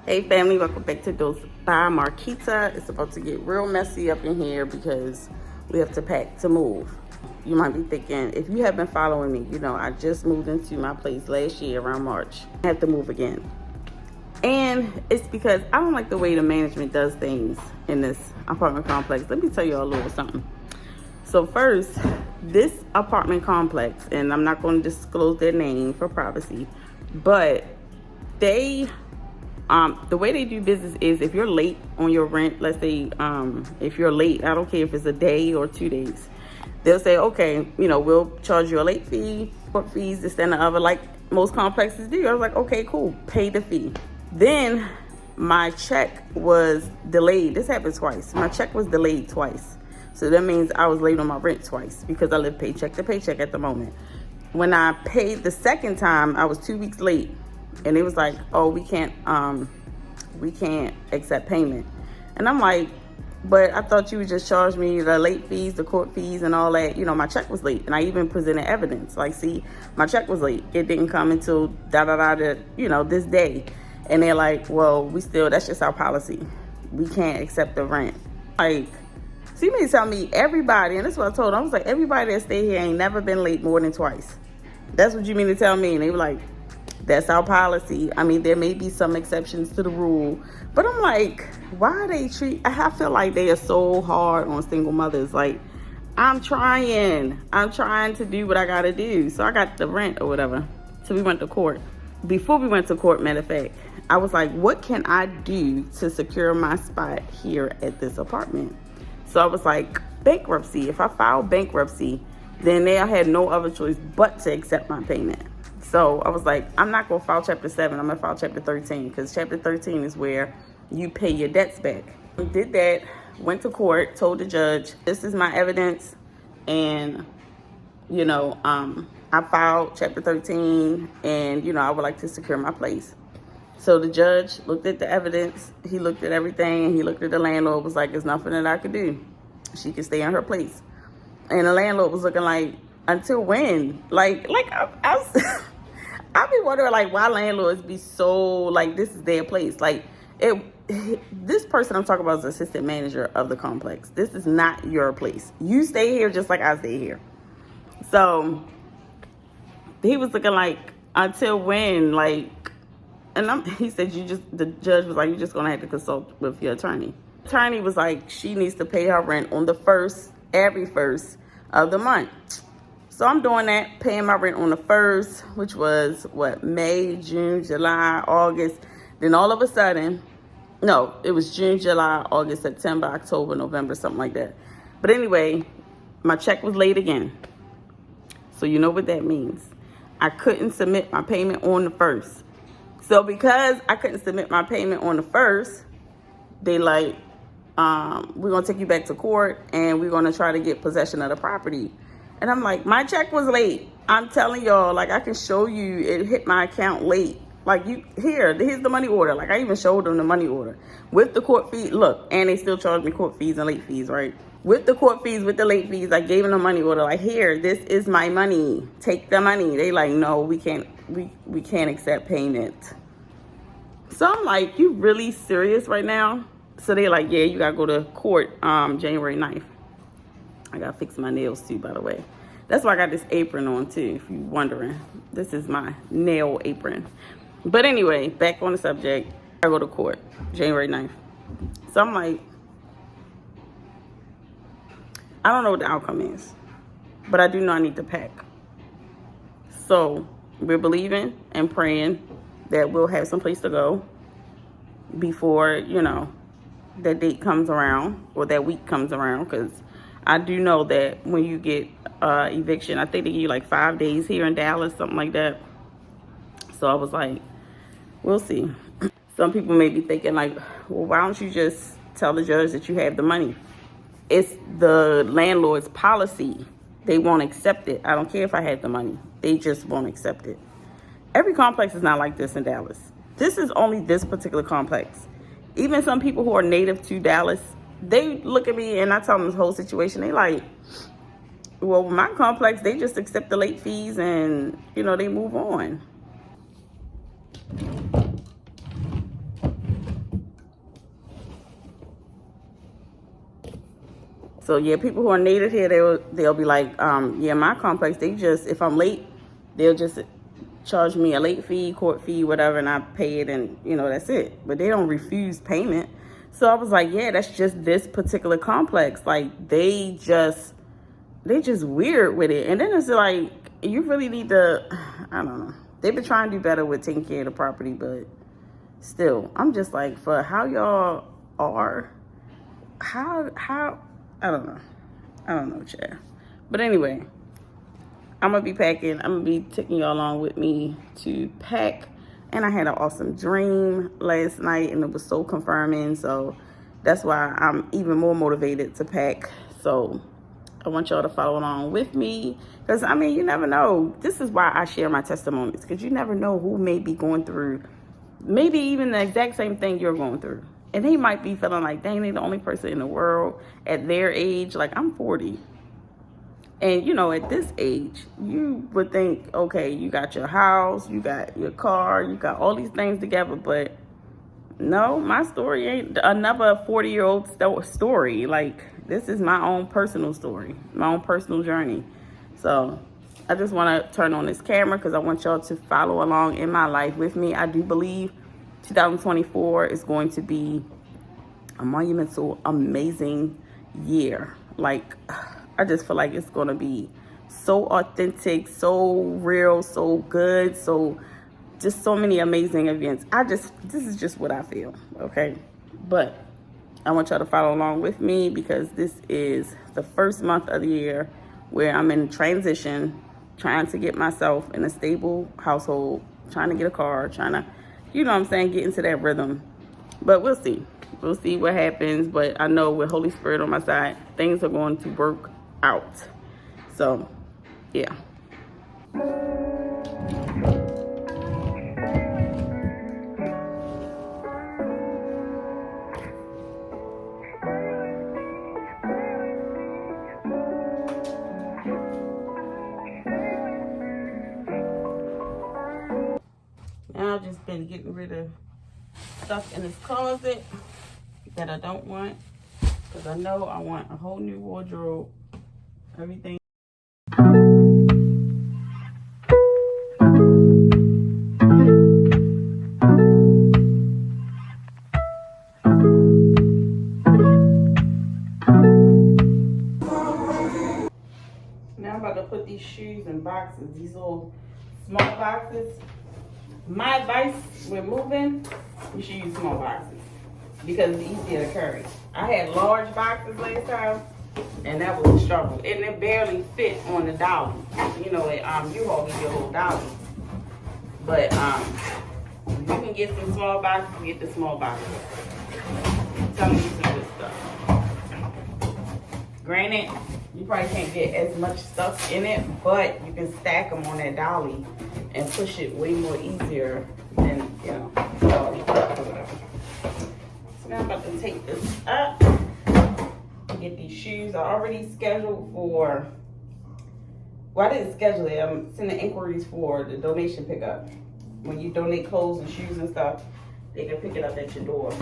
Hey family, welcome back to Dose by Marquita. It's about to get real messy up in here because we have to pack to move. You might be thinking, if you have been following me, you know I just moved into my place last year around March. I have to move again. And it's because I don't like the way the management does things in this apartment complex. Let me tell you all a little something. So first, this apartment complex, and I'm not going to disclose their name for privacy, but they the way they do business is if you're late on your rent, let's say if you're late, I don't care if it's a day or 2 days, they'll say, okay, you know, we'll charge you a late fee, court fees, this and the other, like most complexes do. I was like, okay, cool, pay the fee. Then my check was delayed. This happened twice. My check was delayed twice. So that means I was late on my rent twice because I live paycheck to paycheck at the moment. When I paid the second time, I was 2 weeks late. And it was like, oh, we can't accept payment. And I'm like, but I thought you would just charge me the late fees, the court fees and all that. You know, my check was late. And I even presented evidence. Like, see, my check was late. It didn't come until this day. And they're like, well, that's just our policy. We can't accept the rent. Like, so you mean to tell me everybody, and that's what I told them. I was like, everybody that stay here ain't never been late more than twice. That's what you mean to tell me? And they were like, that's our policy. I mean, there may be some exceptions to the rule, but I'm like, why I feel like they are so hard on single mothers. Like, I'm trying to do what I gotta do. So I got the rent or whatever. So we went to court. Before we went to court, matter of fact, I was like, what can I do to secure my spot here at this apartment? So I was like, bankruptcy. If I file bankruptcy, then they had no other choice but to accept my payment. So I was like, I'm not going to file Chapter 7. I'm going to file Chapter 13 because Chapter 13 is where you pay your debts back. I did that, went to court, told the judge, this is my evidence. And, I filed Chapter 13 and, I would like to secure my place. So the judge looked at the evidence. He looked at everything. And he looked at the landlord, was like, there's nothing that I could do. She can stay in her place. And the landlord was looking like, until when? I be wondering, like, why landlords be so, like, this is their place. Like, this person I'm talking about is assistant manager of the complex. This is not your place. You stay here just like I stay here. So he was looking like, until when? Like, and he said, the judge was like, you're just going to have to consult with your attorney. Attorney was like, she needs to pay her rent on every first of the month. So I'm doing that, paying my rent on the 1st, which was May, June, July, August. Then all of a sudden, no, it was June, July, August, September, October, November, something like that. But anyway, my check was late again. So you know what that means. I couldn't submit my payment on the 1st. So because I couldn't submit my payment on the 1st, they like, we're going to take you back to court and we're going to try to get possession of the property. And I'm like, my check was late. I'm telling y'all, like, I can show you it hit my account late. Like, here's the money order. Like, I even showed them the money order with the court fee. Look, and they still charge me court fees and late fees, right? With the court fees, with the late fees, I gave them the money order. Like, here, this is my money. Take the money. They like, no, we can't accept payment. So I'm like, you really serious right now? So they're like, yeah, you got to go to court January 9th. I got to fix my nails too, by the way. That's why I got this apron on too, if you're wondering. This is my nail apron. But anyway, back on the subject. I go to court January 9th. So I'm like, I don't know what the outcome is, but I do know I need to pack. So we're believing and praying that we'll have some place to go before, that date comes around or that week comes around, because I do know that when you get eviction, I think they give you like 5 days here in Dallas, something like that. So I was like, we'll see. Some people may be thinking like, well, why don't you just tell the judge that you have the money? It's the landlord's policy. They won't accept it. I don't care if I had the money. They just won't accept it. Every complex is not like this in Dallas. This is only this particular complex. Even some people who are native to Dallas, they look at me and I tell them this whole situation. They like, well, with my complex, they just accept the late fees and, they move on. So yeah, people who are native here, they'll be like, yeah, my complex, they just, if I'm late, they'll just charge me a late fee, court fee, whatever, and I pay it, and you know, that's it. But they don't refuse payment. So I was like, yeah, that's just this particular complex. Like they just weird with it. And then it's like, you really need to, I don't know. They've been trying to do better with taking care of the property, but still, I'm just like, for how y'all are, how, I don't know, Chad. But anyway, I'm gonna be packing. I'm gonna be taking y'all along with me to pack. And I had an awesome dream last night, and it was so confirming. So that's why I'm even more motivated to pack. So I want y'all to follow along with me, because I mean, you never know. This is why I share my testimonies, because you never know who may be going through maybe even the exact same thing you're going through. And they might be feeling like, dang, they the only person in the world at their age. Like, I'm 40. And, you know, at this age, you would think, okay, you got your house, you got your car, you got all these things together. But no, my story ain't another 40-year-old story. Like, this is my own personal story, my own personal journey. So I just want to turn on this camera because I want y'all to follow along in my life with me. I do believe 2024 is going to be a monumental, amazing year. Like, I just feel like it's going to be so authentic, so real, so good, so just so many amazing events. This is just what I feel, okay? But I want y'all to follow along with me, because this is the first month of the year where I'm in transition, trying to get myself in a stable household, trying to get a car, trying to, you know what I'm saying, get into that rhythm. But we'll see. We'll see what happens. But I know with Holy Spirit on my side, things are going to work out. So, yeah. Now I've just been getting rid of stuff in this closet that I don't want, because I know I want a whole new wardrobe, everything. Now I'm about to put these shoes in boxes, these little small boxes. My advice when moving, you should use small boxes, because it's easier to carry. I had large boxes last time, and that was a struggle. And it barely fit on the dolly. You know, you all give you a little dolly. But you can get some small boxes, get the small boxes. I'm telling you some good stuff. Granted, you probably can't get as much stuff in it, but you can stack them on that dolly and push it way more easier than, you know, dolly stuff or whatever. So now I'm about to take this up. Get these shoes. I already scheduled for, well, I didn't schedule it. I'm sending inquiries for the donation pickup. When you donate clothes and shoes and stuff, they can pick it up at your door.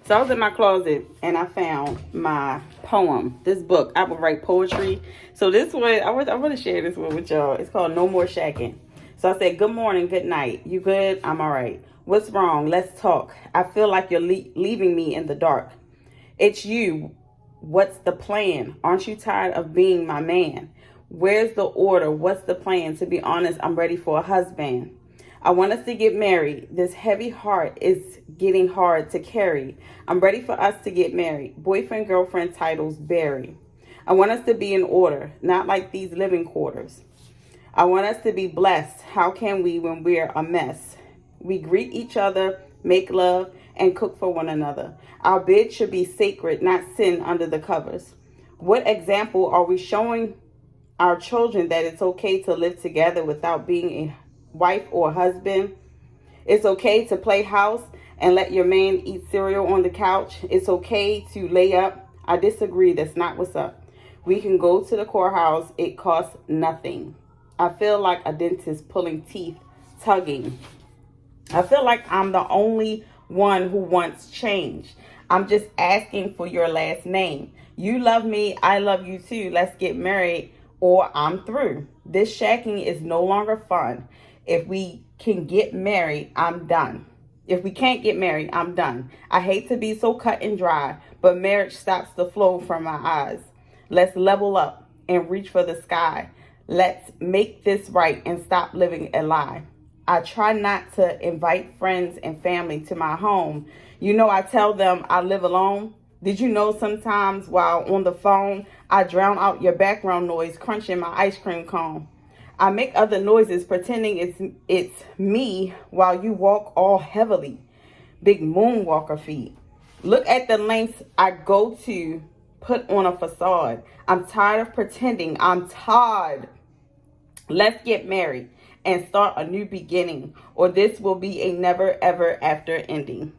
So I was in my closet and I found my poem, this book. I would write poetry. So this one, I want to share this one with y'all. It's called No More Shacking. So I said, good morning, good night. You good? I'm all right. What's wrong? Let's talk. I feel like you're leaving me in the dark. It's you. What's the plan? Aren't you tired of being my man? Where's the order? What's the plan? To be honest, I'm ready for a husband. I want us to get married. This heavy heart is getting hard to carry. I'm ready for us to get married. Boyfriend, girlfriend titles bury. I want us to be in order, not like these living quarters. I want us to be blessed. How can we when we're a mess? We greet each other, make love, and cook for one another. Our bed should be sacred, not sin under the covers. What example are we showing our children that it's okay to live together without being a wife or husband. It's okay to play house and let your man eat cereal on the couch. It's okay to lay up. I disagree. That's not what's up. We can go to the courthouse. It costs nothing. I feel like a dentist pulling teeth, tugging. I feel like I'm the only one who wants change. I'm just asking for your last name. You love me. I love you too. Let's get married or I'm through. This shacking is no longer fun. If we can get married, I'm done. If we can't get married, I'm done. I hate to be so cut and dry, but marriage stops the flow from my eyes. Let's level up and reach for the sky. Let's make this right and stop living a lie. I try not to invite friends and family to my home. You know, I tell them I live alone. Did you know sometimes while on the phone, I drown out your background noise crunching my ice cream cone? I make other noises pretending it's me while you walk all heavily. Big moonwalker feet. Look at the lengths I go to put on a facade. I'm tired of pretending. I'm tired. Let's get married and start a new beginning, or this will be a never ever after ending.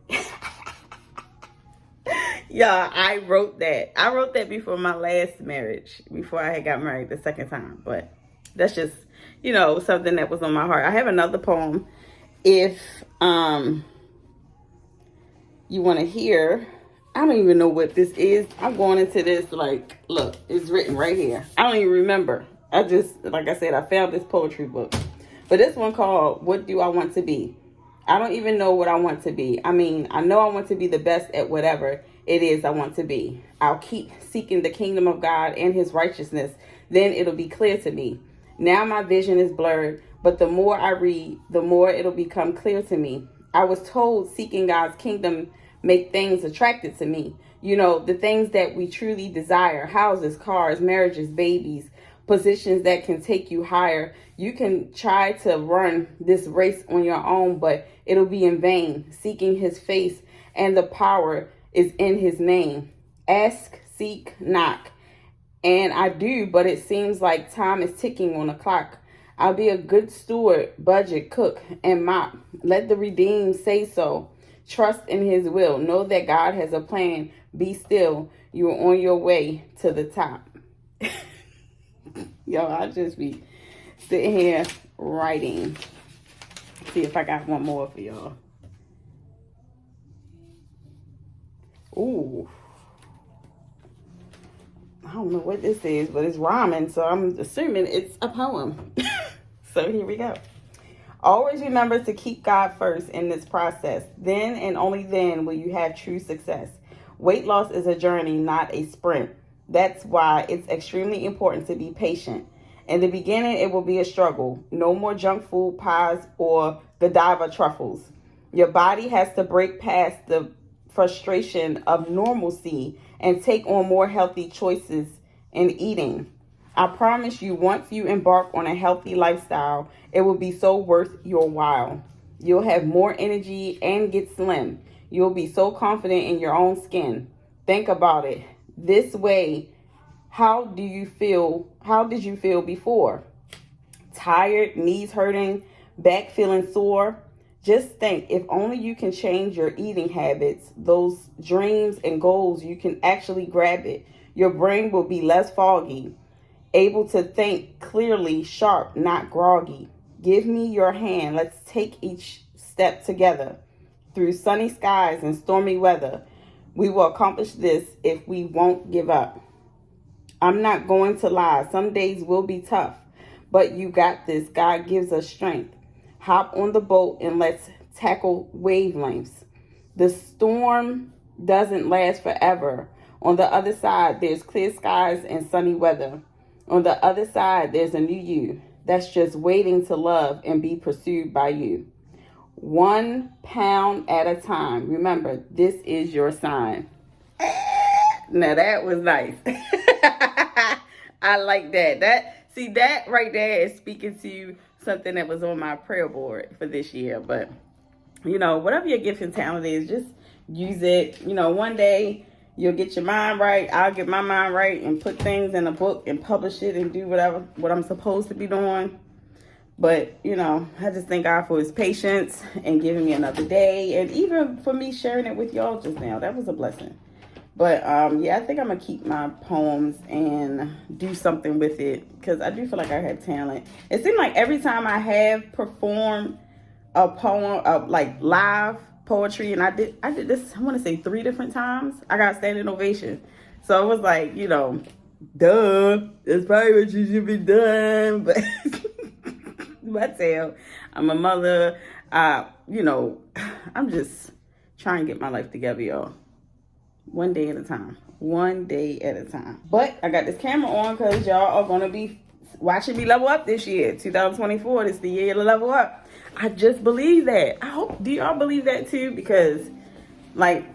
Yeah, I wrote that. I wrote that before my last marriage, before I had got married the second time. But that's just, you know, something that was on my heart. I have another poem. If you want to hear, I don't even know what this is. I'm going into this like, look, it's written right here. I don't even remember. I just, like I said, I found this poetry book. But this one called, What Do I Want to Be? I don't even know what I want to be. I mean, I know I want to be the best at whatever it is I want to be. I'll keep seeking the kingdom of God and his righteousness. Then it'll be clear to me. Now my vision is blurred, but the more I read, the more it'll become clear to me. I was told seeking God's kingdom make things attracted to me. You know, the things that we truly desire: houses, cars, marriages, babies, positions that can take you higher. You can try to run this race on your own, but it'll be in vain. Seeking his face and the power is in his name. Ask, seek, knock. And I do, but it seems like time is ticking on the clock. I'll be a good steward, budget, cook, and mop. Let the redeemed say so. Trust in his will. Know that God has a plan. Be still. You are on your way to the top. Yo, I'll just be sitting here writing. See if I got one more for y'all. Ooh. I don't know what this is, but it's rhyming, so I'm assuming it's a poem. So here we go. Always remember to keep God first in this process. Then and only then will you have true success. Weight loss is a journey, not a sprint. That's why it's extremely important to be patient. In the beginning, it will be a struggle. No more junk food, pies, or Godiva truffles. Your body has to break past the frustration of normalcy and take on more healthy choices in eating. I promise you, once you embark on a healthy lifestyle, it will be so worth your while. You'll have more energy and get slim. You'll be so confident in your own skin. Think about it. This way, how did you feel before? Tired, knees hurting, back feeling sore? Just think, if only you can change your eating habits, those dreams and goals, you can actually grab it. Your brain will be less foggy, able to think clearly, sharp, not groggy. Give me your hand. Let's take each step together. Through sunny skies and stormy weather, we will accomplish this if we won't give up. I'm not going to lie. Some days will be tough, but you got this. God gives us strength. Hop on the boat and let's tackle wavelengths. The storm doesn't last forever. On the other side, there's clear skies and sunny weather. On the other side, there's a new you that's just waiting to love and be pursued by you. 1 pound at a time. Remember, this is your sign. Now that was nice. I like that. That right there is speaking to something that was on my prayer board for this year. But, you know, whatever your gift and talent is, just use it. You know, one day You'll get your mind right. I'll get my mind right and put things in a book and publish it and do what I'm supposed to be doing. But, you know, I just thank God for his patience and giving me another day. And even for me sharing it with y'all just now. That was a blessing. But, yeah, I think I'm going to keep my poems and do something with it. Because I do feel like I have talent. It seemed like every time I have performed a poem, like live poetry, and I did this, I want to say 3 different times, I got standing ovation. So it was like, you know, duh, that's probably what you should be doing. But but I'm a mother. You know, I'm just trying to get my life together, y'all. One day at a time. One day at a time. But I got this camera on because y'all are going to be watching me level up this year. 2024, this is the year to level up. I just believe that. I hope, do y'all believe that too? Because, like,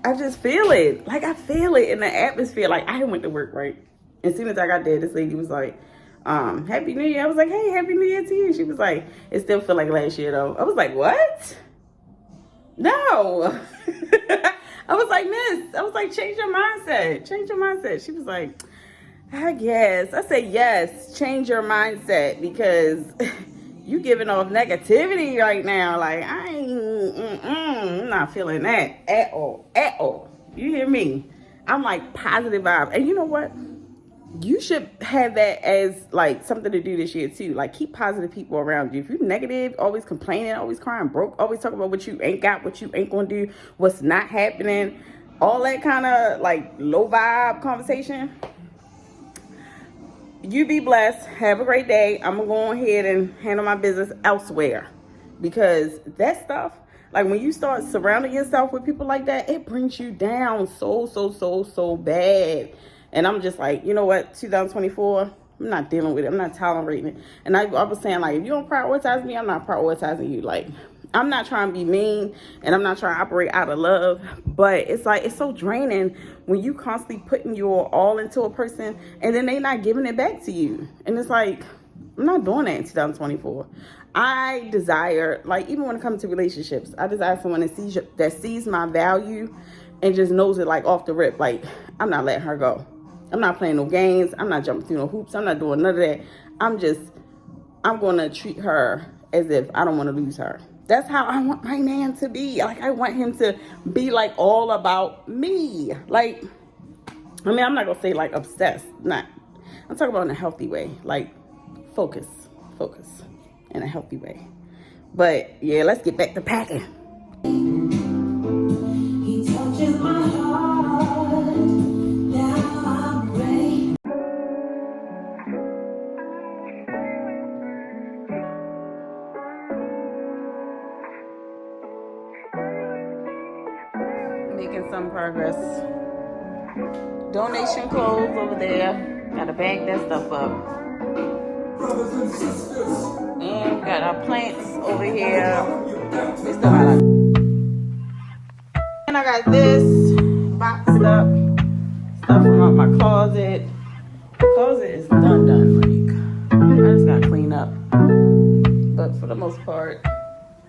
I just feel it. Like, I feel it in the atmosphere. Like, I went to work, right? As soon as I got there, this lady was like, Happy New Year. I was like, hey, Happy New Year to you. She was like, it still feel like last year, though. I was like, what? No. I was like, miss. I was like, change your mindset. Change your mindset. She was like, I guess. I said, yes, change your mindset because you giving off negativity right now. Like, I'm not feeling that at all. At all. You hear me? I'm like positive vibe. And you know what? You should have that as like something to do this year too. Like, keep positive people around you. If you're negative, always complaining, always crying broke, always talking about what you ain't got, what you ain't gonna do, what's not happening, all that kind of like low vibe conversation, you be blessed. Have a great day. I'm gonna go ahead and handle my business elsewhere, because that stuff, like when you start surrounding yourself with people like that, it brings you down so bad. And I'm just like, you know what, 2024, I'm not dealing with it. I'm not tolerating it. And I was saying, like, if you don't prioritize me, I'm not prioritizing you. Like, I'm not trying to be mean, and I'm not trying to operate out of love, but it's like, it's so draining when you constantly putting your all into a person and then they not giving it back to you. And it's like, I'm not doing that in 2024. I desire, like, even when it comes to relationships, I desire someone that sees my value and just knows it like off the rip. Like, I'm not letting her go. I'm not playing no games. I'm not jumping through no hoops. I'm not doing none of that. I'm going to treat her as if I don't want to lose her. That's how I want my man to be. Like, I want him to be like all about me. Like, I mean, I'm not going to say like obsessed. Not. I'm talking about in a healthy way. Like, focus in a healthy way. But yeah, let's get back to packing. He touches my heart. Now I pray. Making some progress. Donation clothes over there. Gotta bag that stuff up. Brothers and sisters. And we got our plants over here. We still got and I got this boxed up stuff from out my closet. Closet is done. Like, I just gotta clean up. But for the most part,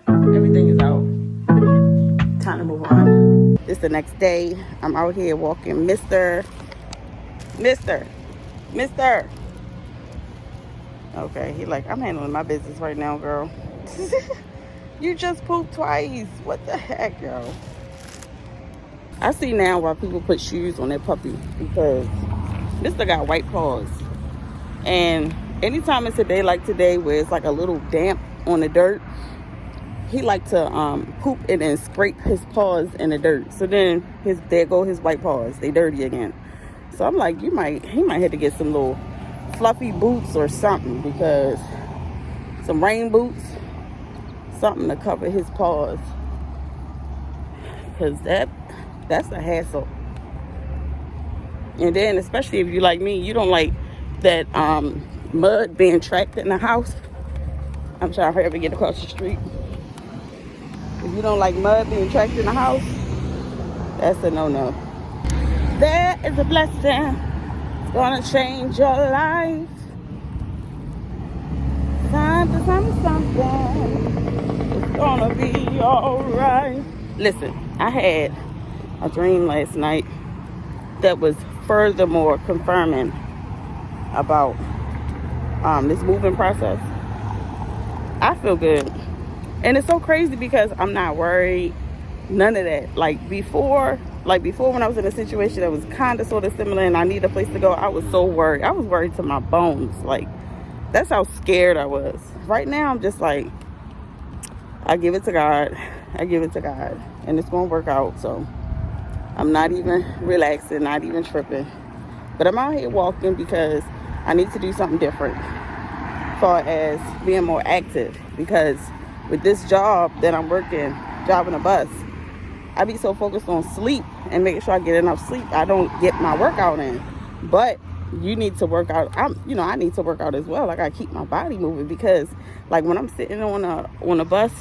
everything is out. Time to move on. This is the next day. I'm out here walking Mister. Okay, he like, I'm handling my business right now, girl. You just pooped twice. What the heck, girl? I see now why people put shoes on their puppy, because Mister got white paws. And anytime it's a day like today where it's like a little damp on the dirt, he like to poop and then scrape his paws in the dirt. So then there go his white paws. They dirty again. So I'm like, he might have to get some little fluffy boots or something, because some rain boots, something to cover his paws, because that's a hassle. And then especially if you like me, you don't like that mud being trapped in the house. I'm trying to hurry up and get across the street. If you don't like mud being trapped in the house, that's a no-no. That is a blessing. It's gonna change your life. Something. It's gonna be alright. Listen, I had a dream last night that was furthermore confirming about this moving process, I feel good. And it's so crazy because I'm not worried, none of that. Like before when I was in a situation that was kind of sort of similar and I need a place to go, I was so worried. I was worried to my bones. Like, that's how scared I was. Right now, I'm just like, I give it to God. I give it to God. And it's going to work out. So I'm not even relaxing, not even tripping. But I'm out here walking because I need to do something different as far as being more active. Because with this job that I'm working, driving a bus, I be so focused on sleep and making sure I get enough sleep, I don't get my workout in. But you need to work out. I need to work out as well. I gotta keep my body moving because, like, when I'm sitting on a bus,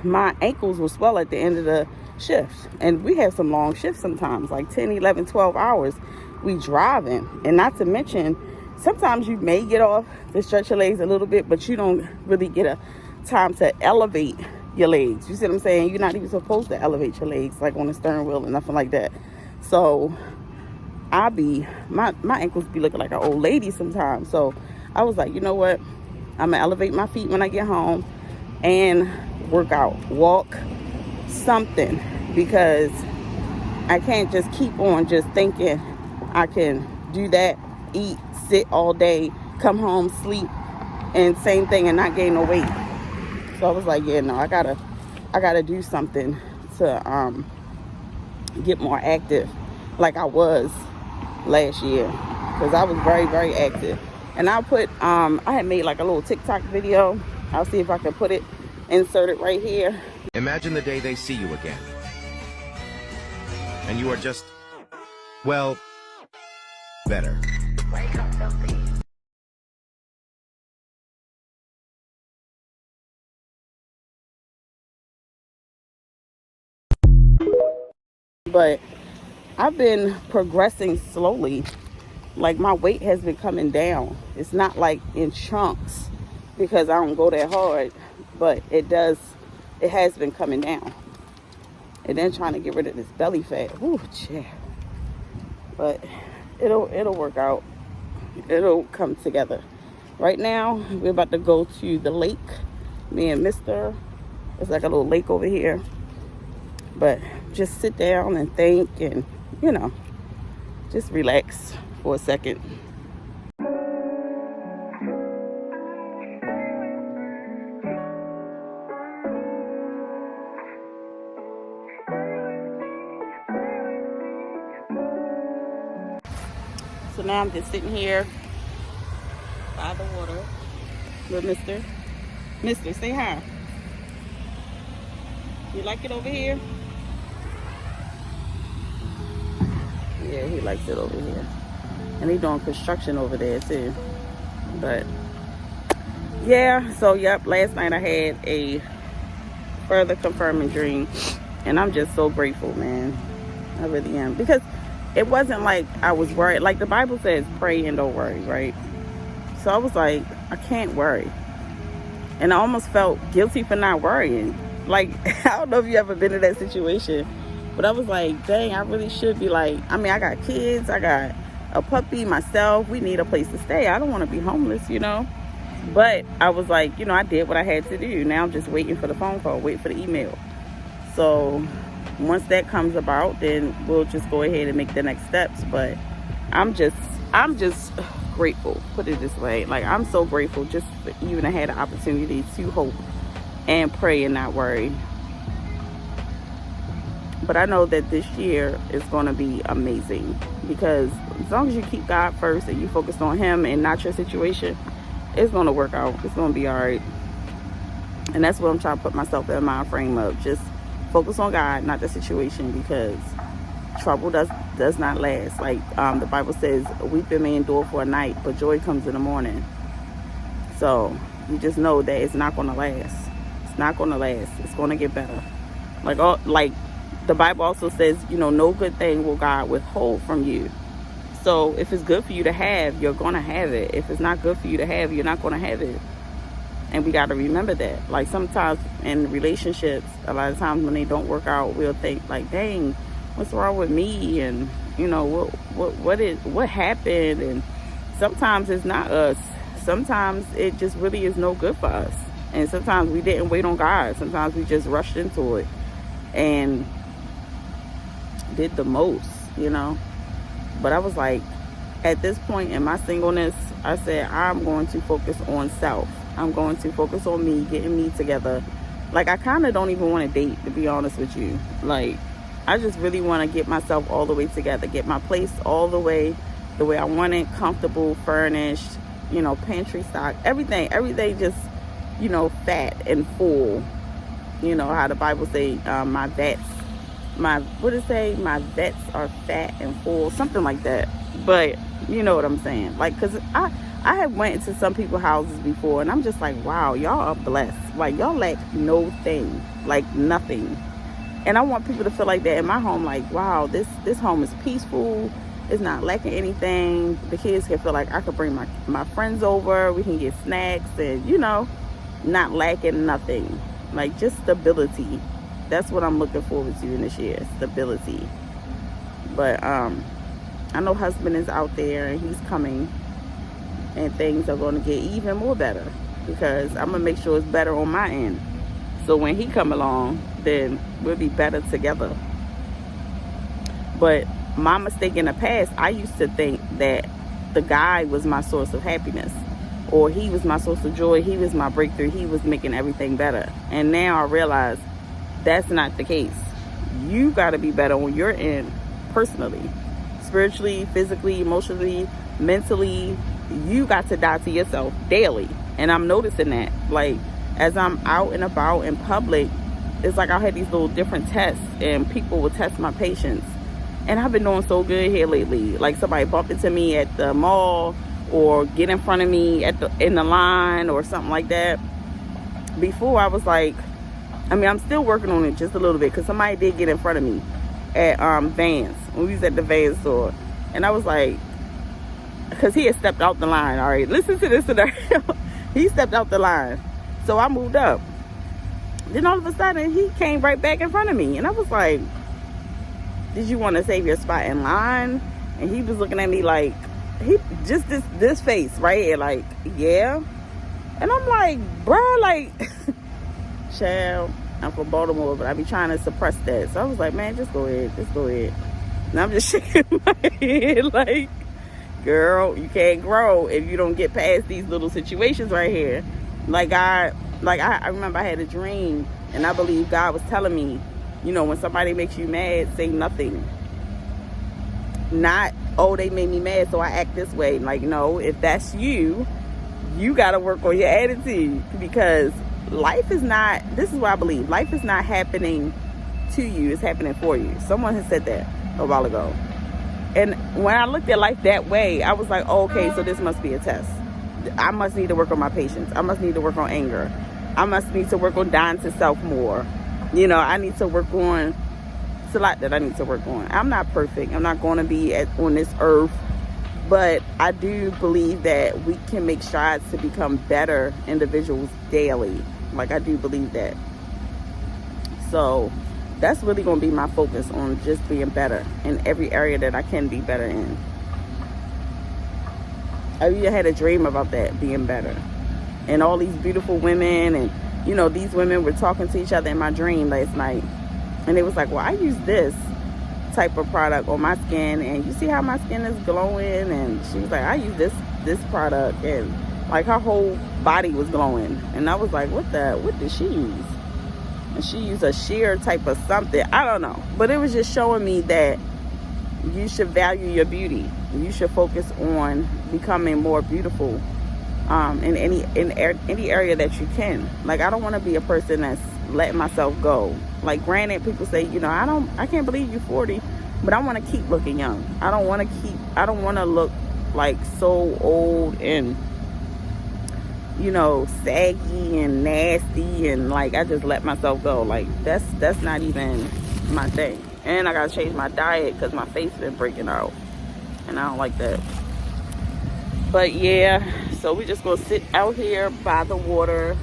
my ankles will swell at the end of the shift. And we have some long shifts sometimes, like 10, 11, 12 hours we driving. And not to mention, sometimes you may get off to stretch your legs a little bit, but you don't really get a time to elevate your legs. You see what I'm saying? You're not even supposed to elevate your legs, like on the steering wheel and nothing like that. So my ankles be looking like an old lady sometimes. So I was like, you know what? I'm gonna elevate my feet when I get home and work out, walk, something, because I can't just keep on just thinking I can do that, eat, sit all day, come home, sleep, and same thing and not gain no weight. So I was like, yeah, no, I gotta do something to get more active like I was last year, because I was very, very active. And I'll put I had made like a little TikTok video. I'll see if I can put it, insert it right here. Imagine the day they see you again and you are just, well, better. Wake up, filthy. But I've been progressing slowly. Like, my weight has been coming down. It's not like in chunks because I don't go that hard, but it has been coming down. And then trying to get rid of this belly fat. Ooh, yeah. But it'll work out. It'll come together. Right now, we're about to go to the lake. Me and Mr. It's like a little lake over here. But just sit down and think and, just relax for a second. So now I'm just sitting here by the water with Mr. Mr. Say hi. You like it over here? Yeah, he likes it over here. And they doing construction over there too. But yeah, so yep, last night I had a further confirming dream. And I'm just so grateful, man. I really am. Because it wasn't like I was worried. Like the Bible says, pray and don't worry, right? So I was like, I can't worry. And I almost felt guilty for not worrying. Like, I don't know if you ever been in that situation, but I was like, dang, I really should be like, I mean, I got kids, I got a puppy, myself, we need a place to stay. I don't want to be homeless, But I was like, I did what I had to do. Now I'm just waiting for the phone call, wait for the email. So once that comes about, then we'll just go ahead and make the next steps. But I'm just grateful, put it this way. Like, I'm so grateful just for even to have the opportunity to hope and pray and not worry. But I know that this year is going to be amazing, because as long as you keep God first and you focus on him and not your situation, it's going to work out. It's going to be all right. And that's what I'm trying to put myself in my frame of. Just focus on God, not the situation, because trouble does not last. Like the Bible says, weeping may endure for a night, but joy comes in the morning. So you just know that it's not going to last. It's not going to last. It's going to get better. Like the Bible also says, no good thing will God withhold from you. So if it's good for you to have, you're going to have it. If it's not good for you to have, you're not going to have it. And we got to remember that. Like, sometimes in relationships, a lot of times when they don't work out, we'll think like, dang, what's wrong with me, and you know what happened. And sometimes it's not us. Sometimes it just really is no good for us. And sometimes we didn't wait on God. Sometimes we just rushed into it and did the most, you know. But I was like, at this point in my singleness, I said, I'm going to focus on self. I'm going to focus on me, getting me together. Like, I kind of don't even want to date, to be honest with you. Like, I just really want to get myself all the way together, get my place all the way I want it, comfortable, furnished, you know, pantry stock, everything just, you know, fat and full. You know how the Bible say, my vets are fat and full, something like that. But you know what I'm saying, like, because I have went into some people's houses before, and I'm just like, wow, y'all are blessed. Like, y'all lack no thing, like nothing. And I want people to feel like that in my home, like, wow, this home is peaceful, it's not lacking anything. The kids can feel like I could bring my friends over, we can get snacks, and you know, not lacking nothing. Like, just stability. That's what I'm looking forward to in this year, stability. But I know husband is out there, and he's coming, and things are going to get even more better, because I'm going to make sure it's better on my end. So when he come along, then we'll be better together. But my mistake in the past, I used to think that the guy was my source of happiness, or he was my source of joy, he was my breakthrough, he was making everything better. And now I realize that's not the case. You got to be better on your end, personally, spiritually, physically, emotionally, mentally. You got to die to yourself daily. And I'm noticing that, like, as I'm out and about in public, it's like I had these little different tests, and people will test my patience. And I've been doing so good here lately. Like, somebody bumped into me at the mall, or get in front of me in the line, or something like that. Before, I was like, I mean, I'm still working on it just a little bit, because somebody did get in front of me at Vans, when we was at the Vans store. And I was like, because he had stepped out the line. All right, listen to this scenario. He stepped out the line, so I moved up. Then all of a sudden, he came right back in front of me, and I was like, did you want to save your spot in line? And he was looking at me like, he just this face right here, like, yeah. And I'm like, bruh, like, child, I'm from Baltimore, but I be trying to suppress that. So I was like, man, just go ahead. And I'm just shaking my head like, girl, you can't grow if you don't get past these little situations right here. I remember I had a dream, and I believe God was telling me, you know, when somebody makes you mad, say nothing. Not, oh, they made me mad, so I act this way. Like, no, if that's you, you got to work on your attitude, because life is not, this is what I believe, life is not happening to you, it's happening for you. Someone has said that a while ago. And when I looked at life that way, I was like, oh, okay, so this must be a test. I must need to work on my patience. I must need to work on anger. I must need to work on dying to self more. You know, I need to work on, it's a lot that I need to work on. I'm not perfect. I'm not going to be on this earth. But I do believe that we can make strides to become better individuals daily. Like, I do believe that. So that's really going to be my focus, on just being better in every area that I can be better in. I even had a dream about that, being better. And all these beautiful women, and, you know, these women were talking to each other in my dream last night. And it was like, well, I use this type of product on my skin, and you see how my skin is glowing? And she was like, I use this product, and like her whole body was glowing. And I was like, what did she use? And she used a sheer type of something, I don't know, but it was just showing me that you should value your beauty. You should focus on becoming more beautiful in any area that you can. Like, I don't want to be a person that's letting myself go. Like, granted, people say, you know, I can't believe you're 40, but I want to keep looking young. I don't want to look like so old and, you know, saggy and nasty, and like I just let myself go. Like, that's not even my thing. And I gotta change my diet, because my face been breaking out, and I don't like that. But yeah, so we just gonna sit out here by the water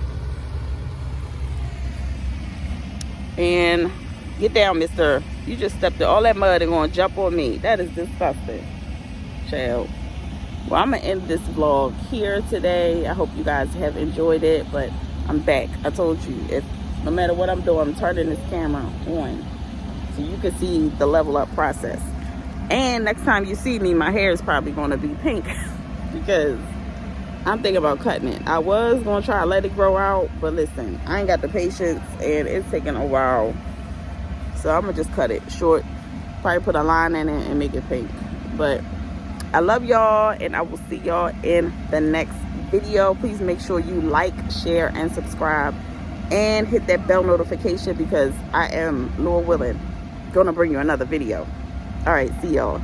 and get down, mister. You just stepped in all that mud and gonna jump on me. That is disgusting, child. Well, I'm gonna end this vlog here today. I hope you guys have enjoyed it, but I'm back. I told you, if no matter what I'm doing, I'm turning this camera on so you can see the level up process. And next time you see me, my hair is probably gonna be pink because I'm thinking about cutting it. I was gonna try to let it grow out, but listen, I ain't got the patience and it's taking a while. So I'm gonna just cut it short, probably put a line in it and make it pink. But I love y'all, and I will see y'all in the next video. Please make sure you like, share, and subscribe, and hit that bell notification because I am, Lord willing, gonna bring you another video. All right, see y'all.